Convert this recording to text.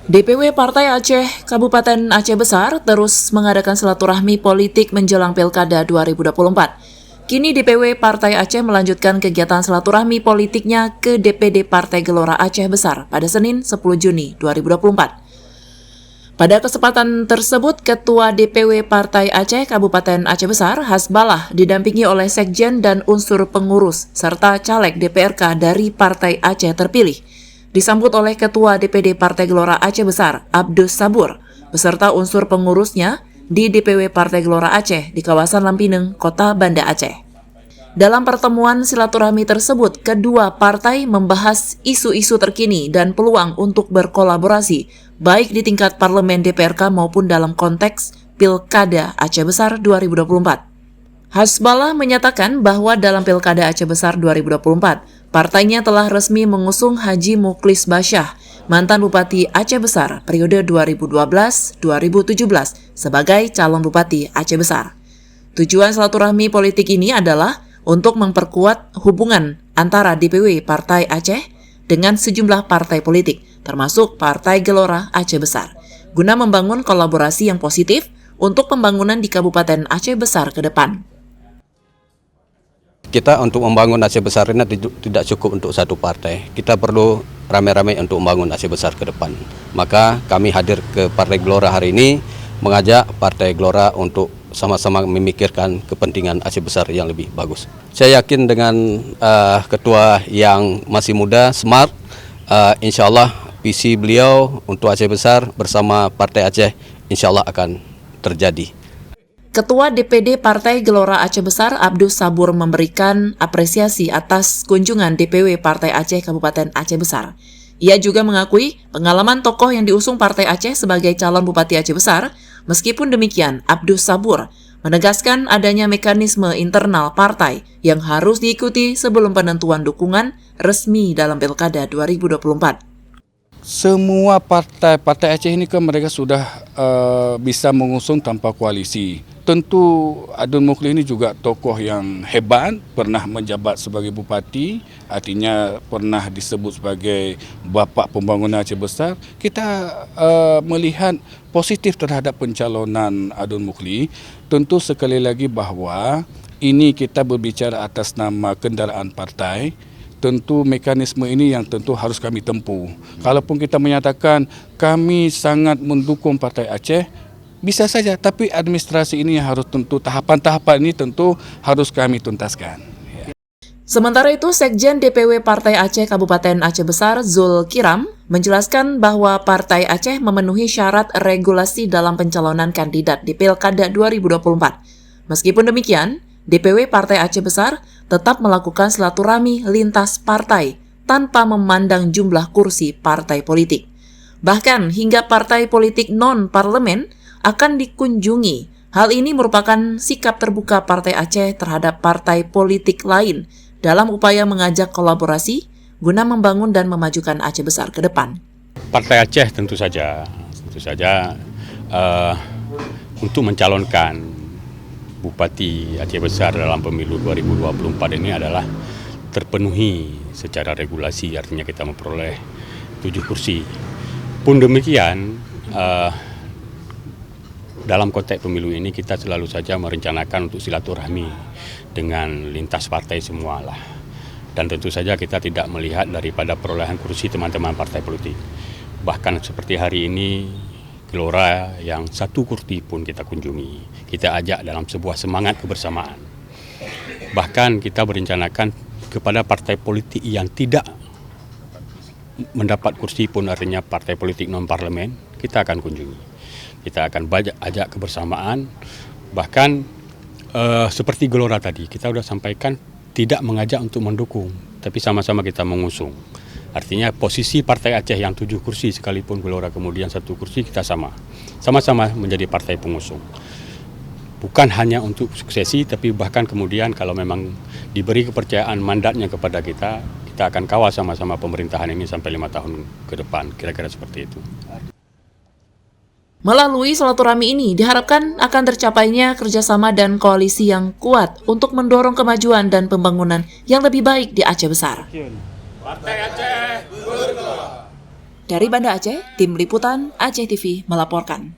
DPW Partai Aceh Kabupaten Aceh Besar terus mengadakan silaturahmi politik menjelang Pilkada 2024. Kini DPW Partai Aceh melanjutkan kegiatan silaturahmi politiknya ke DPD Partai Gelora Aceh Besar pada Senin 10 Juni 2024. Pada kesempatan tersebut, Ketua DPW Partai Aceh Kabupaten Aceh Besar, Hasbalah, didampingi oleh Sekjen dan unsur pengurus, serta caleg DPRK dari Partai Aceh terpilih. Disambut oleh Ketua DPD Partai Gelora Aceh Besar, Abdus Sabur, beserta unsur pengurusnya di DPW Partai Gelora Aceh di kawasan Lampineng, Kota Banda Aceh. Dalam pertemuan silaturahmi tersebut, kedua partai membahas isu-isu terkini dan peluang untuk berkolaborasi, baik di tingkat parlemen DPRK maupun dalam konteks Pilkada Aceh Besar 2024. Hasbalah menyatakan bahwa dalam Pilkada Aceh Besar 2024, partainya telah resmi mengusung Haji Muklis Basyah, mantan Bupati Aceh Besar periode 2012-2017 sebagai calon Bupati Aceh Besar. Tujuan silaturahmi politik ini adalah untuk memperkuat hubungan antara DPW Partai Aceh dengan sejumlah partai politik, termasuk Partai Gelora Aceh Besar, guna membangun kolaborasi yang positif untuk pembangunan di Kabupaten Aceh Besar ke depan. Kita untuk membangun Aceh Besar ini tidak cukup untuk satu partai. Kita perlu ramai-ramai untuk membangun Aceh Besar ke depan. Maka kami hadir ke Partai Gelora hari ini, mengajak Partai Gelora untuk sama-sama memikirkan kepentingan Aceh Besar yang lebih bagus. Saya yakin dengan ketua yang masih muda, smart, insya Allah visi beliau untuk Aceh Besar bersama Partai Aceh insya Allah akan terjadi. Ketua DPD Partai Gelora Aceh Besar, Abdus Sabur, memberikan apresiasi atas kunjungan DPW Partai Aceh Kabupaten Aceh Besar. Ia juga mengakui pengalaman tokoh yang diusung Partai Aceh sebagai calon Bupati Aceh Besar. Meskipun demikian, Abdus Sabur menegaskan adanya mekanisme internal partai yang harus diikuti sebelum penentuan dukungan resmi dalam Pilkada 2024. Semua partai Aceh ini kan mereka sudah bisa mengusung tanpa koalisi. Tentu Adun Muklis ini juga tokoh yang hebat, pernah menjabat sebagai bupati, artinya pernah disebut sebagai Bapak Pembangunan Aceh Besar. Kita melihat positif terhadap pencalonan Adun Muklis. Tentu sekali lagi bahwa ini kita berbicara atas nama kendaraan partai. Tentu mekanisme ini yang tentu harus kami tempuh. Kalaupun kita menyatakan kami sangat mendukung Partai Aceh, bisa saja, tapi administrasi ini harus tentu tahapan-tahapan ini tentu harus kami tuntaskan. Sementara itu, Sekjen DPW Partai Aceh Kabupaten Aceh Besar, Zul Kiram, menjelaskan bahwa Partai Aceh memenuhi syarat regulasi dalam pencalonan kandidat di Pilkada 2024. Meskipun demikian, DPW Partai Aceh Besar tetap melakukan silaturahmi lintas partai tanpa memandang jumlah kursi partai politik. Bahkan hingga partai politik non-parlemen akan dikunjungi. Hal ini merupakan sikap terbuka Partai Aceh terhadap partai politik lain dalam upaya mengajak kolaborasi guna membangun dan memajukan Aceh Besar ke depan. Partai Aceh tentu saja untuk mencalonkan Bupati Aceh Besar dalam pemilu 2024 ini adalah terpenuhi secara regulasi, artinya kita memperoleh 7 kursi. Pun demikian, dalam konteks pemilu ini kita selalu saja merencanakan untuk silaturahmi dengan lintas partai semualah. Dan tentu saja kita tidak melihat daripada perolehan kursi teman-teman partai politik. Bahkan seperti hari ini, Gelora yang 1 kursi pun kita kunjungi. Kita ajak dalam sebuah semangat kebersamaan. Bahkan kita berencanakan kepada partai politik yang tidak mendapat kursi pun, artinya partai politik non-parlemen, kita akan kunjungi. Kita akan ajak kebersamaan. Bahkan seperti Gelora tadi, kita sudah sampaikan tidak mengajak untuk mendukung, tapi sama-sama kita mengusung. Artinya posisi Partai Aceh yang 7 kursi sekalipun Gelora kemudian 1 kursi, kita sama-sama menjadi partai pengusung. Bukan hanya untuk suksesi, tapi bahkan kemudian kalau memang diberi kepercayaan mandatnya kepada kita, kita akan kawal sama-sama pemerintahan ini sampai 5 tahun ke depan, kira-kira seperti itu. Melalui silaturahmi ini diharapkan akan tercapainya kerjasama dan koalisi yang kuat untuk mendorong kemajuan dan pembangunan yang lebih baik di Aceh Besar. Partai Aceh Dari Banda Aceh, Tim Liputan Aceh TV melaporkan.